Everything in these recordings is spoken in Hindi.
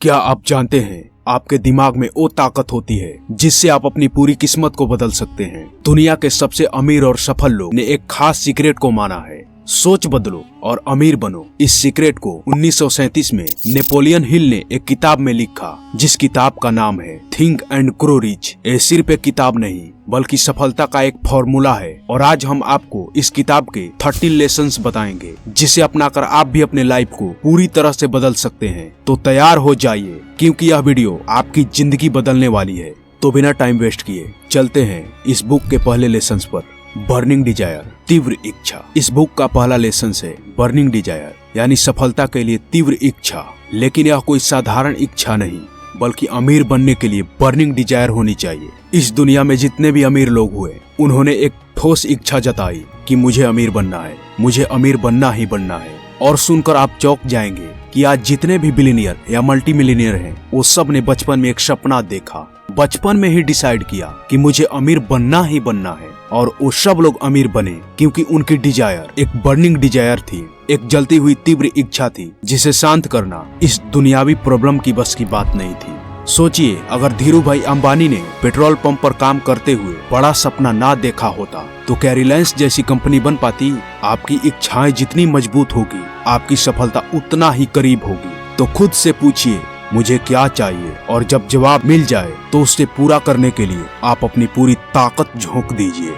क्या आप जानते हैं आपके दिमाग में वो ताकत होती है जिससे आप अपनी पूरी किस्मत को बदल सकते हैं। दुनिया के सबसे अमीर और सफल लोग ने एक खास सीक्रेट को माना है, सोच बदलो और अमीर बनो। इस सीक्रेट को 1937 में नेपोलियन हिल ने एक किताब में लिखा, जिस किताब का नाम है थिंक एंड ग्रो रिच। ये सिर्फ एक किताब नहीं बल्कि सफलता का एक फॉर्मूला है। और आज हम आपको इस किताब के 13 लेसन्स बताएंगे जिसे अपनाकर आप भी अपने लाइफ को पूरी तरह से बदल सकते हैं। तो तैयार हो जाइए क्योंकि यह वीडियो आपकी जिंदगी बदलने वाली है। तो बिना टाइम वेस्ट किए चलते हैं इस बुक के पहले लेसन पर, बर्निंग डिजायर, तीव्र इच्छा। इस बुक का पहला लेसन है बर्निंग डिजायर, यानी सफलता के लिए तीव्र इच्छा। लेकिन यह कोई साधारण इच्छा नहीं बल्कि अमीर बनने के लिए बर्निंग डिजायर होनी चाहिए। इस दुनिया में जितने भी अमीर लोग हुए उन्होंने एक ठोस इच्छा जताई कि मुझे अमीर बनना है, मुझे अमीर बनना ही बनना है। और सुनकर आप चौंक जाएंगे कि आज जितने भी बिलियनियर या मल्टी मिलियनियर हैं वो सब ने बचपन में एक सपना देखा, बचपन में ही डिसाइड किया कि मुझे अमीर बनना ही बनना है। और वो सब लोग अमीर बने क्योंकि उनकी डिजायर एक बर्निंग डिजायर थी, एक जलती हुई तीव्र इच्छा थी जिसे शांत करना इस दुनियावी प्रॉब्लम की बस की बात नहीं थी। सोचिए, अगर धीरू भाई अंबानी ने पेट्रोल पंप पर काम करते हुए बड़ा सपना ना देखा होता तो क्या रिलायंस जैसी कंपनी बन पाती? आपकी इच्छाएं जितनी मजबूत होगी आपकी सफलता उतना ही करीब होगी। तो खुद से पूछिए मुझे क्या चाहिए, और जब जवाब मिल जाए तो उसे पूरा करने के लिए आप अपनी पूरी ताकत झोंक दीजिए।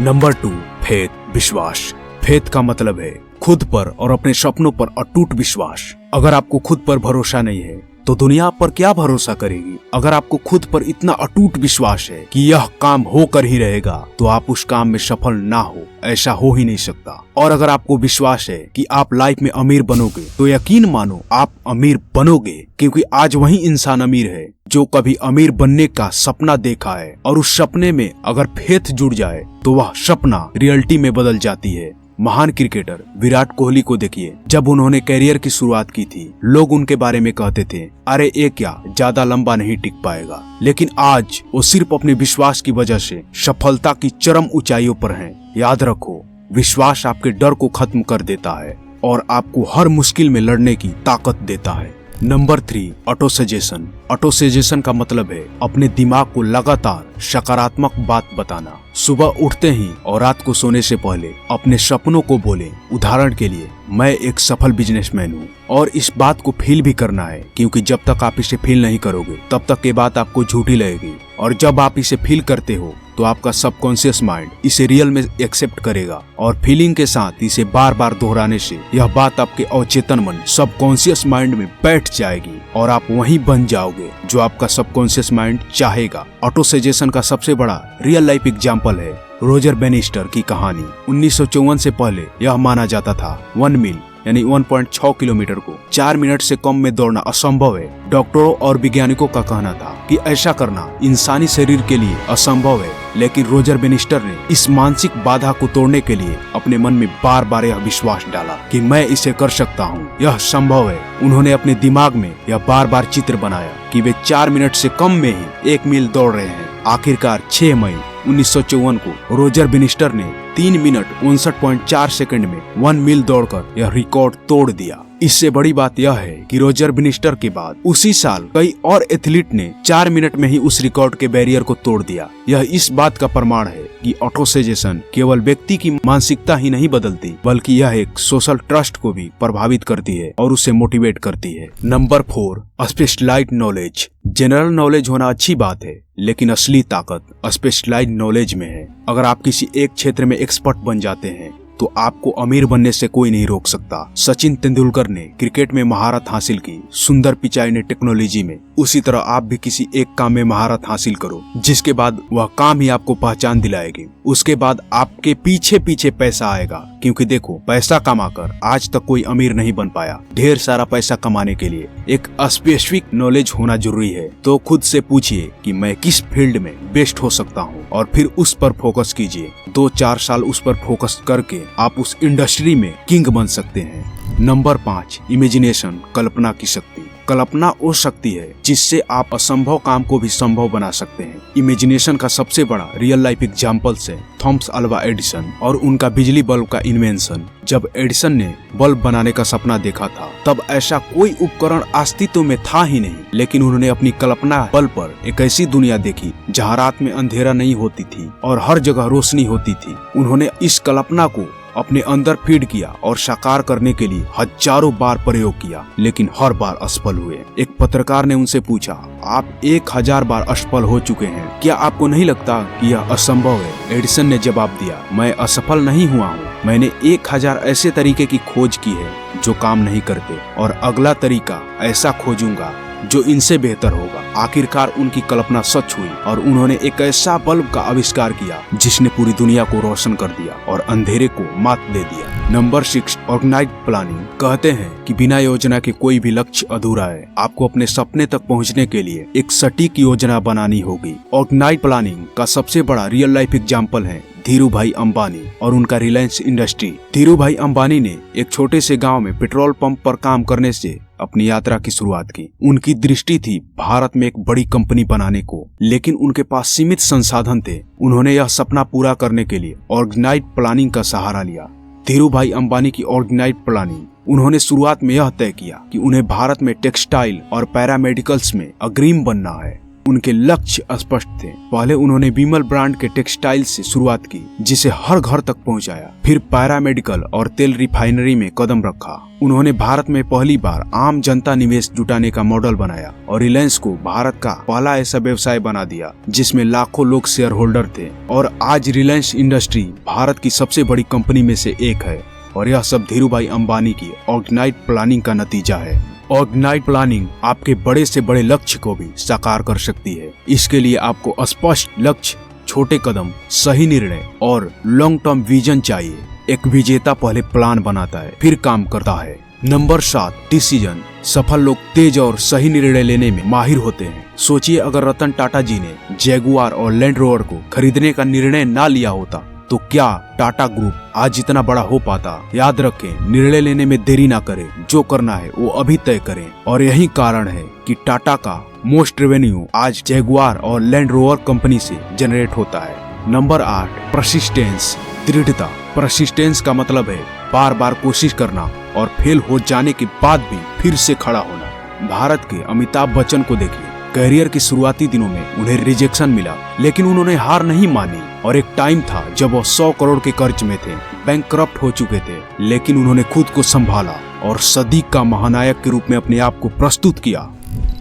नंबर 2, फेथ, विश्वास। फेथ का मतलब है खुद पर और अपने सपनों पर अटूट विश्वास। अगर आपको खुद पर भरोसा नहीं है तो दुनिया आप पर क्या भरोसा करेगी? अगर आपको खुद पर इतना अटूट विश्वास है कि यह काम होकर ही रहेगा तो आप उस काम में सफल ना हो, ऐसा हो ही नहीं सकता। और अगर आपको विश्वास है कि आप लाइफ में अमीर बनोगे तो यकीन मानो आप अमीर बनोगे, क्योंकि आज वही इंसान अमीर है जो कभी अमीर बनने का सपना देखा है। और उस सपने में अगर फेथ जुड़ जाए तो वह सपना रियलिटी में बदल जाती है। महान क्रिकेटर विराट कोहली को देखिए, जब उन्होंने करियर की शुरुआत की थी लोग उनके बारे में कहते थे अरे ये क्या ज्यादा लंबा नहीं टिक पाएगा। लेकिन आज वो सिर्फ अपने विश्वास की वजह से सफलता की चरम ऊंचाइयों पर हैं। याद रखो, विश्वास आपके डर को खत्म कर देता है और आपको हर मुश्किल में लड़ने की ताकत देता है। Number 3, auto suggestion. Auto suggestion का मतलब है अपने दिमाग को लगातार सकारात्मक बात बताना। सुबह उठते ही और रात को सोने से पहले अपने सपनों को बोलें। उदाहरण के लिए, मैं एक सफल बिजनेसमैन हूँ, और इस बात को फील भी करना है क्योंकि जब तक आप इसे फील नहीं करोगे तब तक ये बात आपको झूठी लगेगी। और जब आप इसे फील करते हो तो आपका सबकॉन्शियस माइंड इसे रियल में एक्सेप्ट करेगा, और फीलिंग के साथ इसे बार बार दोहराने से यह बात आपके अवचेतन मन सबकॉन्शियस माइंड में बैठ जाएगी और आप वहीं बन जाओगे जो आपका सबकॉन्शियस माइंड चाहेगा। ऑटो सजेशन का सबसे बड़ा रियल लाइफ एग्जाम्पल है रोजर बेनिस्टर की कहानी। 1954 से पहले यह माना जाता था 1 मील यानी 1.6 किलोमीटर को 4 मिनट से कम में दौड़ना असंभव है। डॉक्टरों और वैज्ञानिकों का कहना था कि ऐसा करना इंसानी शरीर के लिए असंभव है, लेकिन रोजर बेनिस्टर ने इस मानसिक बाधा को तोड़ने के लिए अपने मन में बार बार यह विश्वास डाला कि मैं इसे कर सकता हूँ, यह संभव है। उन्होंने अपने दिमाग में यह बार बार चित्र बनाया कि वे 4 मिनट से कम में ही 1 मील दौड़ रहे हैं। आखिरकार 6 मई 1954 को रोजर बेनिस्टर ने 3 मिनट 59.4 सेकंड में 1 मील दौड़कर यह रिकॉर्ड तोड़ दिया। इससे बड़ी बात यह है कि रोजर बेनिस्टर के बाद उसी साल कई और एथलीट ने 4 मिनट में ही उस रिकॉर्ड के बैरियर को तोड़ दिया। यह इस बात का प्रमाण है कि ऑटो सजेशन केवल व्यक्ति की मानसिकता ही नहीं बदलती बल्कि यह एक सोशल ट्रस्ट को भी प्रभावित करती है और उसे मोटिवेट करती है। Number 4, specialised knowledge. General knowledge होना अच्छी बात है, लेकिन असली ताकत स्पेशलाइज्ड नॉलेज में है। अगर आप किसी एक क्षेत्र में एक्सपर्ट बन जाते हैं तो आपको अमीर बनने से कोई नहीं रोक सकता। सचिन तेंदुलकर ने क्रिकेट में महारत हासिल की, सुंदर पिचाई ने टेक्नोलॉजी में। उसी तरह आप भी किसी एक काम में महारत हासिल करो जिसके बाद वह काम ही आपको पहचान दिलाएगी। उसके बाद आपके पीछे पीछे पैसा आएगा, क्योंकि देखो, पैसा कमाकर आज तक कोई अमीर नहीं बन पाया। ढेर सारा पैसा कमाने के लिए एक स्पेसिफिक नॉलेज होना जरूरी है। तो खुद से पूछिए कि मैं किस फील्ड में बेस्ट हो सकता हूँ और फिर उस पर फोकस कीजिए। 2-4 साल उस पर फोकस करके आप उस इंडस्ट्री में किंग बन सकते हैं। नंबर 5, इमेजिनेशन, कल्पना की शक्ति। कल्पना वो शक्ति है जिससे आप असंभव काम को भी संभव बना सकते हैं। इमेजिनेशन का सबसे बड़ा रियल लाइफ एग्जाम्पल्स है थॉमस अल्वा एडिसन और उनका बिजली बल्ब का इन्वेंशन। जब एडिसन ने बल्ब बनाने का सपना देखा था तब ऐसा कोई उपकरण अस्तित्व में था ही नहीं, लेकिन उन्होंने अपनी कल्पना बल पर एक ऐसी दुनिया देखी जहाँ रात में अंधेरा नहीं होती थी और हर जगह रोशनी होती थी। उन्होंने इस कल्पना को अपने अंदर फीड किया और साकार करने के लिए हजारों बार प्रयोग किया, लेकिन हर बार असफल हुए। एक पत्रकार ने उनसे पूछा, आप 1000 बार असफल हो चुके हैं, क्या आपको नहीं लगता कि यह असंभव है? एडिसन ने जवाब दिया, मैं असफल नहीं हुआ हूँ, मैंने 1000 ऐसे तरीके की खोज की है जो काम नहीं करते और अगला तरीका ऐसा खोजूंगा जो इनसे बेहतर होगा। आखिरकार उनकी कल्पना सच हुई और उन्होंने एक ऐसा बल्ब का आविष्कार किया जिसने पूरी दुनिया को रोशन कर दिया और अंधेरे को मात दे दिया। Number 6, organised planning. कहते हैं कि बिना योजना के कोई भी लक्ष्य अधूरा है। आपको अपने सपने तक पहुंचने के लिए एक सटीक योजना बनानी होगी। ऑर्गेनाइज्ड प्लानिंग का सबसे बड़ा रियल लाइफ एग्जाम्पल है धीरू भाई अंबानी और उनका रिलायंस इंडस्ट्री। धीरू भाई अंबानी ने एक छोटे से गांव में पेट्रोल पंप पर काम करने से अपनी यात्रा की शुरुआत की। उनकी दृष्टि थी भारत में एक बड़ी कंपनी बनाने को, लेकिन उनके पास सीमित संसाधन थे। उन्होंने यह सपना पूरा करने के लिए ऑर्गेनाइज्ड प्लानिंग का सहारा लिया। धीरू भाई अंबानी की ऑर्गेनाइज्ड प्लानिंग, उन्होंने शुरुआत में यह तय किया कि उन्हें भारत में टेक्सटाइल और पैरामेडिकल्स में अग्रणी बनना है। उनके लक्ष्य स्पष्ट थे। पहले उन्होंने विमल ब्रांड के टेक्सटाइल से शुरुआत की, जिसे हर घर तक पहुंचाया। फिर पैरामेडिकल और तेल रिफाइनरी में कदम रखा। उन्होंने भारत में पहली बार आम जनता निवेश जुटाने का मॉडल बनाया और रिलायंस को भारत का पहला ऐसा व्यवसाय बना दिया जिसमें लाखों लोग शेयर होल्डर थे। और आज रिलायंस इंडस्ट्री भारत की सबसे बड़ी कंपनी में से एक है और यह सब धीरू भाई अंबानी की ऑर्गेनाइज्ड प्लानिंग का नतीजा है। ऑर्गेनाइज्ड प्लानिंग आपके बड़े से बड़े लक्ष्य को भी साकार कर सकती है। इसके लिए आपको स्पष्ट लक्ष्य, छोटे कदम, सही निर्णय और लॉन्ग टर्म विजन चाहिए। एक विजेता पहले प्लान बनाता है, फिर काम करता है। Number 7, decision. सफल लोग तेज और सही निर्णय लेने में माहिर होते हैं। सोचिए, अगर रतन टाटा जी ने जैगुआर और लैंड रोवर को खरीदने का निर्णय ना लिया होता तो क्या टाटा ग्रुप आज इतना बड़ा हो पाता? याद रखें, निर्णय लेने में देरी ना करें, जो करना है वो अभी तय करें। और यही कारण है कि टाटा का मोस्ट रेवेन्यू आज जैगुआर और लैंड रोवर कंपनी से जनरेट होता है। नंबर 8, परसिस्टेंस, दृढ़ता। परसिस्टेंस का मतलब है बार बार कोशिश करना और फेल हो जाने के बाद भी फिर से खड़ा होना। भारत के अमिताभ बच्चन को देखिए, करियर के शुरुआती दिनों में उन्हें रिजेक्शन मिला, लेकिन उन्होंने हार नहीं मानी। और एक टाइम था जब वो 100 करोड़ के कर्ज में थे, बैंकक्रप्ट हो चुके थे, लेकिन उन्होंने खुद को संभाला और सदी का महानायक के रूप में अपने आप को प्रस्तुत किया।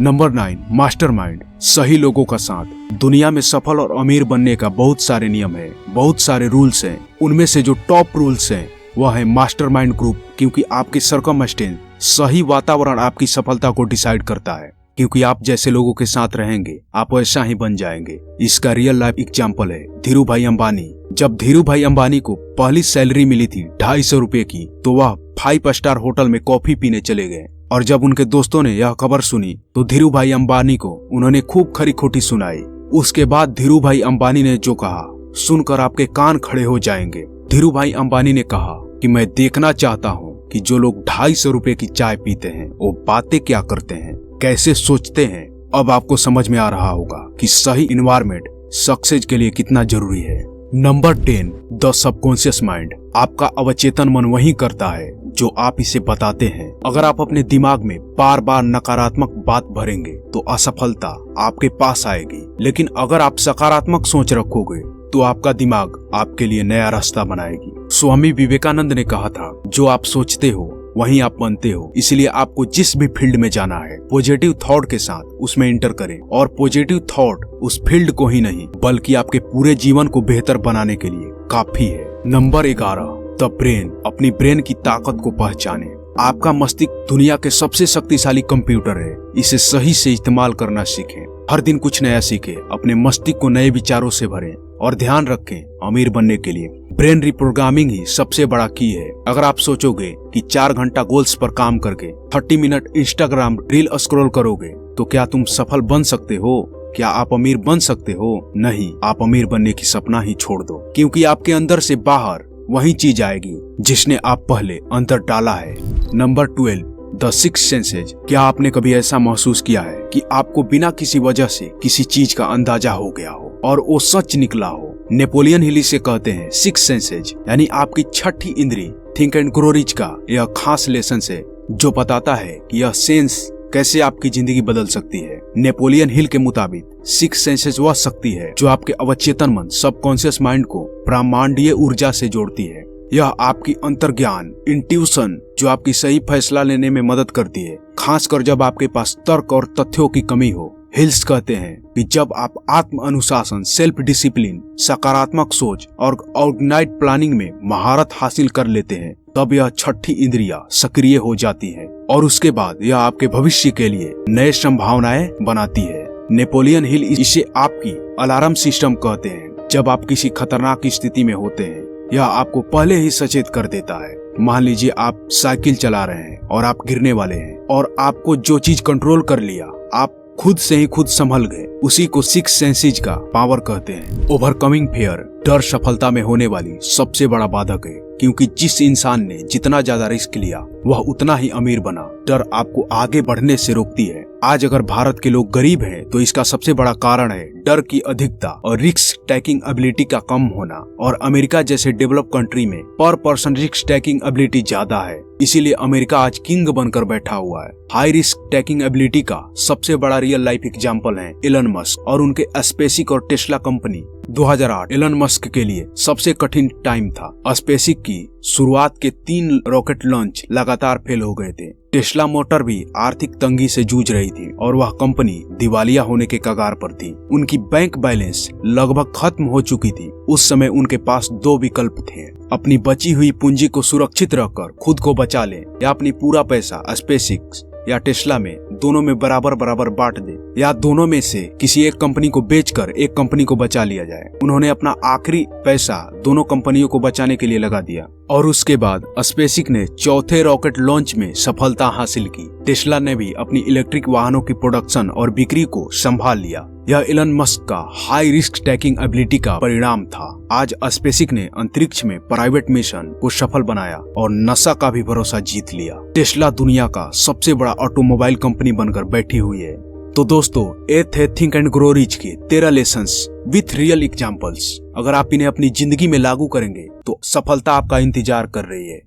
नंबर 9, मास्टरमाइंड, सही लोगों का साथ। दुनिया में सफल और अमीर बनने का बहुत सारे नियम है, बहुत सारे रूल्स हैं। उनमें से जो टॉप रूल्स हैं वह है मास्टरमाइंड ग्रुप, क्योंकि आपके सर्कमस्टेंस, सही वातावरण आपकी सफलता को डिसाइड करता है। क्योंकि आप जैसे लोगों के साथ रहेंगे आप वैसा ही बन जाएंगे। इसका रियल लाइफ एग्जाम्पल है धीरू भाई अंबानी। जब धीरू भाई अंबानी को पहली सैलरी मिली थी 250 रुपए की, तो वह 5 स्टार होटल में कॉफी पीने चले गए। और जब उनके दोस्तों ने यह खबर सुनी तो धीरू भाई अंबानी को उन्होंने खूब खरी खोटी सुनाई। उसके बाद धीरू भाई अंबानी ने जो कहा सुनकर आपके कान खड़े हो जाएंगे। धीरू भाई अंबानी ने कहा कि मैं देखना चाहता हूँ कि जो लोग 250 रुपए की चाय पीते हैं वो बातें क्या करते हैं, कैसे सोचते हैं। अब आपको समझ में आ रहा होगा कि सही इन्वायरमेंट सक्सेस के लिए कितना जरूरी है। Number 10, the subconscious mind. आपका अवचेतन मन वही करता है जो आप इसे बताते हैं। अगर आप अपने दिमाग में बार बार नकारात्मक बात भरेंगे तो असफलता आपके पास आएगी, लेकिन अगर आप सकारात्मक सोच रखोगे तो आपका दिमाग आपके लिए नया रास्ता बनाएगी। स्वामी विवेकानंद ने कहा था, जो आप सोचते हो वहीं आप बनते हो। इसलिए आपको जिस भी फील्ड में जाना है पॉजिटिव थॉट के साथ उसमें इंटर करें। और पॉजिटिव थॉट उस फील्ड को ही नहीं बल्कि आपके पूरे जीवन को बेहतर बनाने के लिए काफी है। Number 11, the brain. अपनी ब्रेन की ताकत को पहचाने। आपका मस्तिष्क दुनिया के सबसे शक्तिशाली कंप्यूटर है। इसे सही से इस्तेमाल करना सीखें। हर दिन कुछ नया सीखें। अपने मस्तिष्क को नए विचारों से भरें और ध्यान रखें, अमीर बनने के लिए ब्रेन रिप्रोग्रामिंग ही सबसे बड़ा की है। अगर आप सोचोगे कि 4 घंटा गोल्स पर काम करके 30 मिनट इंस्टाग्राम रील स्क्रॉल करोगे तो क्या तुम सफल बन सकते हो? क्या आप अमीर बन सकते हो? नहीं, आप अमीर बनने की सपना ही छोड़ दो, क्योंकि आपके अंदर से बाहर वही चीज आएगी जिसने आप पहले अंदर डाला है। Number 12, the sixth senses. क्या आपने कभी ऐसा महसूस किया है कि आपको बिना किसी वजह से किसी चीज का अंदाजा हो गया हो और वो सच निकला हो? नेपोलियन हिल इसे कहते हैं सिक्स सेंसेज, यानी आपकी छठी इंद्री। थिंक एंड ग्रो रिच का यह खास लेसन है जो बताता है कि यह सेंस कैसे आपकी जिंदगी बदल सकती है। नेपोलियन हिल के मुताबिक सिक्स सेंसेस वह शक्ति है जो आपके अवचेतन मन सबकॉन्शियस माइंड को ब्रह्मांडीय ऊर्जा से जोड़ती है। यह आपकी अंतर्ज्ञान इंट्यूशन जो आपकी सही फैसला लेने में मदद करती है, खासकर जब आपके पास तर्क और तथ्यों की कमी हो। हिल्स कहते हैं कि जब आप आत्म अनुशासन, सेल्फ डिसिप्लिन, सकारात्मक सोच और ऑर्गेनाइज्ड प्लानिंग में महारत हासिल कर लेते हैं, तब यह छठी इंद्रियां सक्रिय हो जाती है और उसके बाद यह आपके भविष्य के लिए नए संभावनाएं बनाती है। नेपोलियन हिल इसे आपकी अलार्म सिस्टम कहते हैं। जब आप किसी खतरनाक स्थिति में होते हैं, यह आपको पहले ही सचेत कर देता है। मान लीजिए आप साइकिल चला रहे हैं और आप गिरने वाले हैं और आपको जो चीज कंट्रोल कर लिया, आप खुद से ही खुद संभल गए, उसी को सिक्स सेंसेज का पावर कहते हैं। ओवरकमिंग फियर, डर सफलता में होने वाली सबसे बड़ा बाधक है, क्योंकि जिस इंसान ने जितना ज्यादा रिस्क लिया वह उतना ही अमीर बना। डर आपको आगे बढ़ने से रोकती है। आज अगर भारत के लोग गरीब हैं तो इसका सबसे बड़ा कारण है डर की अधिकता और रिस्क टेकिंग एबिलिटी का कम होना। और अमेरिका जैसे डेवलप कंट्री में पर पर्सन रिस्क टेकिंग एबिलिटी ज्यादा है, इसीलिए अमेरिका आज किंग बनकर बैठा हुआ है। हाई रिस्क टेकिंग एबिलिटी का सबसे बड़ा रियल लाइफ एग्जाम्पल है एलन मस्क और उनके स्पेसिक और टेस्ला कंपनी। 2008 एलन मस्क के लिए सबसे कठिन टाइम था। स्पेसिक की शुरुआत के 3 रॉकेट लॉन्च लगातार फेल हो गए थे। टेस्ला मोटर भी आर्थिक तंगी से जूझ रही थी और वह कंपनी दिवालिया होने के कगार पर थी। उनकी बैंक बैलेंस लगभग खत्म हो चुकी थी। उस समय उनके पास 2 विकल्प थे, अपनी बची हुई पूंजी को सुरक्षित रखकर खुद को बचा ले या अपनी पूरा पैसा स्पेसिक्स या टेस्ला में दोनों में बराबर बराबर बांट दे, या दोनों में से किसी एक कंपनी को बेचकर एक कंपनी को बचा लिया जाए। उन्होंने अपना आखिरी पैसा दोनों कंपनियों को बचाने के लिए लगा दिया और उसके बाद स्पेसिक ने चौथे रॉकेट लॉन्च में सफलता हासिल की। टेस्ला ने भी अपनी इलेक्ट्रिक वाहनों की प्रोडक्शन और बिक्री को संभाल लिया। यह एलन मस्क का हाई रिस्क टेकिंग एबिलिटी का परिणाम था। आज स्पेसिक ने अंतरिक्ष में प्राइवेट मिशन को सफल बनाया और नासा का भी भरोसा जीत लिया। टेस्ला दुनिया का सबसे बड़ा ऑटोमोबाइल कंपनी बनकर बैठी हुई है। तो दोस्तों, ये थे थिंक एंड ग्रो रिच के 13 लेसन्स विथ रियल एग्जाम्पल्स। अगर आप इन्हें अपनी जिंदगी में लागू करेंगे तो सफलता आपका इंतजार कर रही है।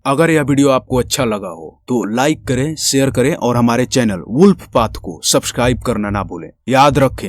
अगर यह वीडियो आपको अच्छा लगा हो तो लाइक करें, शेयर करें और हमारे चैनल वुल्फ पाथ को सब्सक्राइब करना ना भूलें। याद रखें,